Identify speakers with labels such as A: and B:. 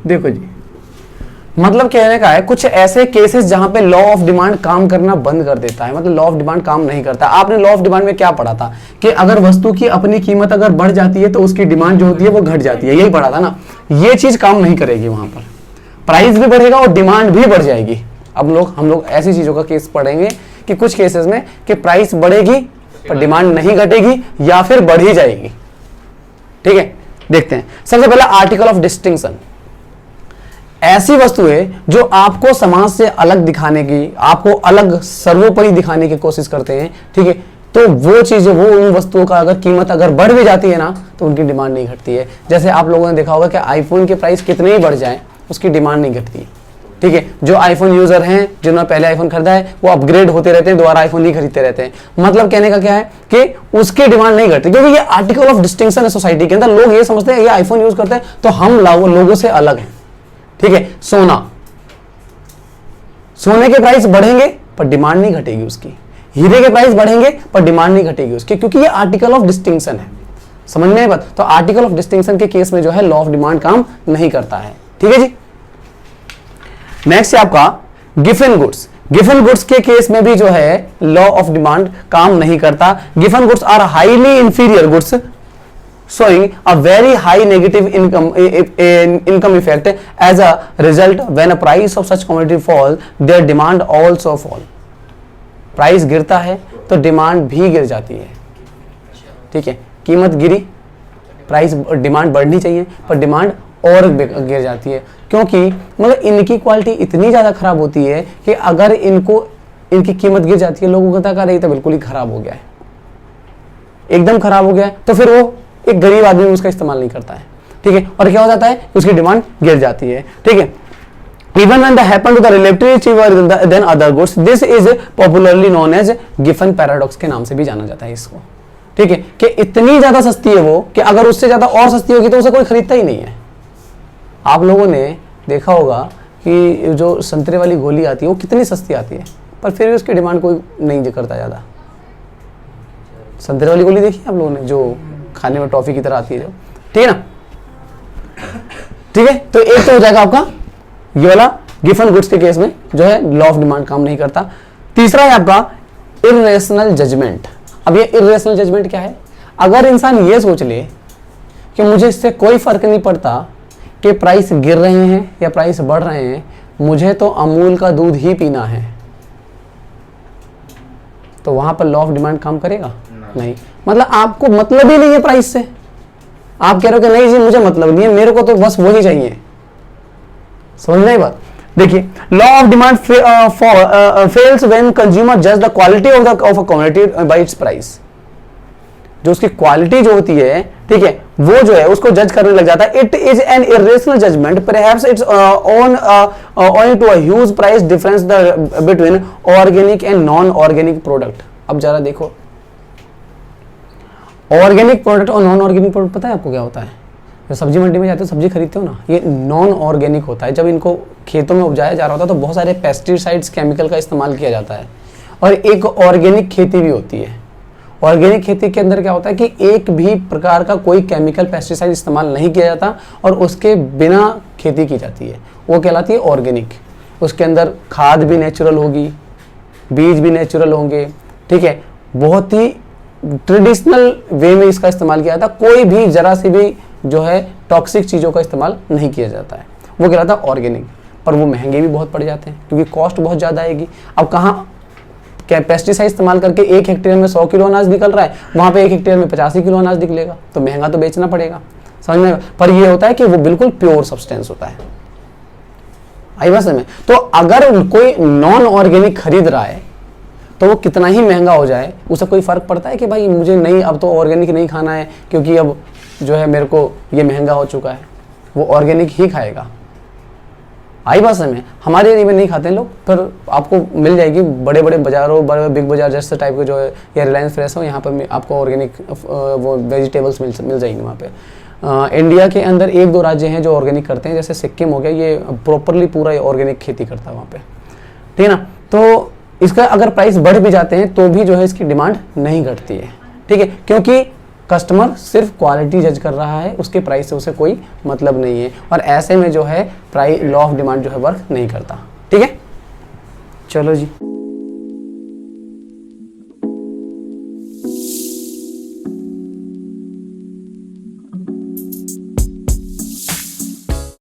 A: देखो जी, मतलब कहने का है कुछ ऐसे केसेस जहां पे लॉ ऑफ डिमांड काम करना बंद कर देता है, मतलब लॉ ऑफ डिमांड काम नहीं करता। आपने लॉ ऑफ डिमांड में क्या पढ़ा था कि अगर वस्तु की अपनी कीमत अगर बढ़ जाती है तो उसकी डिमांड जो होती है वो घट जाती है, यही पढ़ा था ना। ये चीज काम नहीं करेगी, वहां पर प्राइस भी बढ़ेगा और डिमांड भी बढ़ जाएगी। अब हम लोग ऐसी चीजों का केस पढ़ेंगे कि कुछ केसेस में कि प्राइस बढ़ेगी पर डिमांड नहीं घटेगी या फिर बढ़ ही जाएगी। ठीक है, देखते हैं। सबसे पहला आर्टिकल ऑफ डिस्टिंक्शन, ऐसी वस्तुएं जो आपको समाज से अलग दिखाने की, आपको अलग सर्वोपरि दिखाने की कोशिश करते हैं, ठीक है, तो वो चीजें, वो उन वस्तुओं का अगर कीमत अगर बढ़ भी जाती है ना तो उनकी डिमांड नहीं घटती है। जैसे आप लोगों ने देखा होगा कि आईफोन के प्राइस कितने ही बढ़ जाए उसकी डिमांड नहीं घटती। ठीक है, जो आईफोन यूजर हैं, जिन्होंने पहले आईफोन खरीदा है, वो अपग्रेड होते रहते हैं, दोबारा आईफोन नहीं खरीदते रहते हैं। मतलब कहने का क्या है कि उसकी डिमांड नहीं घटती, क्योंकि ये आर्टिकल ऑफ डिस्टिंक्शन है सोसाइटी के अंदर। लोग ये समझते हैं ये आईफोन यूज करते हैं तो हम लोगों से अलग हैं। ठीक है, सोने के प्राइस बढ़ेंगे पर डिमांड नहीं घटेगी उसकी, हीरे के प्राइस बढ़ेंगे पर डिमांड नहीं घटेगी उसकी, क्योंकि ये आर्टिकल ऑफ डिस्टिंक्शन है। समझ में आई बात? तो आर्टिकल ऑफ डिस्टिंक्शन के केस में जो है लॉ ऑफ डिमांड काम नहीं करता है। ठीक है जी। नेक्स्ट है आपका गिवन गुड्स। गिवन गुड्स के केस में भी जो है लॉ ऑफ डिमांड काम नहीं करता। Given goods are highly inferior goods showing a very high negative income effect as a result. When a price of such commodity fall, their demand also fall. Price गिरता है तो demand भी गिर जाती है। ठीक है, कीमत गिरी, प्राइस, डिमांड बढ़नी चाहिए पर डिमांड और गिर जाती है, क्योंकि मतलब इनकी क्वालिटी इतनी ज़्यादा खराब होती है कि अगर इनकी कीमत गिर जाती है, लोगों को कहता है तो बिल्कुल ही खराब हो गया है, एकदम खराब हो गया है, तो फिर वो एक गरीब आदमी उसका इस्तेमाल नहीं करता है। ठीक है, और क्या हो जाता है, उसकी डिमांड गिर जाती है। ठीक है, even when the happen to the relatively cheaper than other goods, this is popularly known as Giffen paradox के नाम से भी जाना जाता है इसको। ठीक है, कि इतनी ज्यादा सस्ती है वो कि अगर उससे ज्यादा और सस्ती होगी तो उसे कोई खरीदता ही नहीं है। आप लोगों ने देखा होगा कि जो संतरे वाली गोली आती है वो कितनी सस्ती आती है, पर फिर भी उसकी डिमांड कोई नहीं करता ज्यादा। संतरे वाली गोली देखी आप लोगों ने, जो खाने में टॉफी की तरह आती है जो, ठीक है ना। ठीक है, तो एक तो हो जाएगा आपका ये वाला गिवन गुड्स के केस में जो है लॉ ऑफ डिमांड काम नहीं करता। तीसरा है आपका इर्रेशनल जजमेंट। अब ये इर्रेशनल जजमेंट क्या है? अगर इंसान ये सोच ले कि मुझे इससे कोई फर्क नहीं पड़ता कि प्राइस गिर रहे हैं या प्राइस बढ़ रहे हैं, मुझे तो अमूल का दूध ही पीना है, तो वहां पर लॉ ऑफ डिमांड काम करेगा? नहीं। मतलब आपको मतलब ही नहीं है प्राइस से, आप कह रहे हो कि नहीं जी मुझे मतलब नहीं है, मेरे को तो बस वही चाहिए। समझ में आई बात? देखिए, law of demand fails when consumer जज the quality of a commodity by its price. जो उसकी क्वालिटी जो होती है, ठीक है, वो जो है उसको जज करने लग जाता है। It is an irrational judgement, perhaps it's own owing to a huge price difference between organic and non organic product. अब जरा देखो, ऑर्गेनिक प्रोडक्ट और नॉन ऑर्गेनिक प्रोडक्ट पता है आपको क्या होता है? जब सब्जी मंडी में जाते हो सब्जी खरीदते हो ना, ये नॉन ऑर्गेनिक होता है। जब इनको खेतों में उपजाया जा रहा होता है तो बहुत सारे पेस्टिसाइड्स, केमिकल का इस्तेमाल किया जाता है। और एक ऑर्गेनिक खेती भी होती है। ऑर्गेनिक खेती के अंदर क्या होता है कि एक भी प्रकार का कोई केमिकल, पेस्टिसाइड इस्तेमाल नहीं किया जाता और उसके बिना खेती की जाती है, वो कहलाती है ऑर्गेनिक। उसके अंदर खाद भी नेचुरल होगी, बीज भी नेचुरल होंगे, ठीक है, बहुत ही ट्रेडिशनल वे में इसका इस्तेमाल किया जाता है। कोई भी जरा सी भी जो है टॉक्सिक चीज़ों का इस्तेमाल नहीं किया जाता है, वो कहलाता है ऑर्गेनिक। पर वो महंगे भी बहुत पड़ जाते हैं क्योंकि कॉस्ट बहुत ज़्यादा आएगी। अब कहाँ क्या पेस्टिसाइड इस्तेमाल करके 1 हेक्टेयर में 100 किलो अनाज निकल रहा है, वहाँ पे 1 हेक्टेयर में 85 किलो अनाज निकलेगा, तो महंगा तो बेचना पड़ेगा। समझ में? पर ये होता है कि वो बिल्कुल प्योर सब्सटेंस होता है। आई बात समझ में? तो अगर कोई नॉन ऑर्गेनिक खरीद रहा है तो वो कितना ही महंगा हो जाए, उसे कोई फर्क पड़ता है कि भाई मुझे नहीं, अब तो ऑर्गेनिक नहीं खाना है क्योंकि अब जो है मेरे को ये महंगा हो चुका है, वो ऑर्गेनिक ही खाएगा। आई बात समझ में? हमारे एरिया में नहीं खाते हैं लोग, पर आपको मिल जाएगी बड़े बड़े बाजारों, बड़े बिग बाजार जैसे टाइप के जो है, या रिलायंस फ्रेश हो, यहाँ पर आपको ऑर्गेनिक वो वेजिटेबल्स मिल जाएंगे वहाँ पे। इंडिया के अंदर 1-2 राज्य हैं जो ऑर्गेनिक करते हैं, जैसे सिक्किम हो गया, ये प्रॉपरली पूरा ऑर्गेनिक खेती करता है वहाँ पे, ठीक है ना। तो इसका अगर प्राइस बढ़ भी जाते हैं तो भी जो है इसकी डिमांड नहीं घटती है, ठीक है, क्योंकि कस्टमर सिर्फ क्वालिटी जज कर रहा है, उसके प्राइस से उसे कोई मतलब नहीं है, और ऐसे में जो है प्राइस लॉ ऑफ डिमांड जो है वर्क नहीं करता। ठीक है, चलो जी।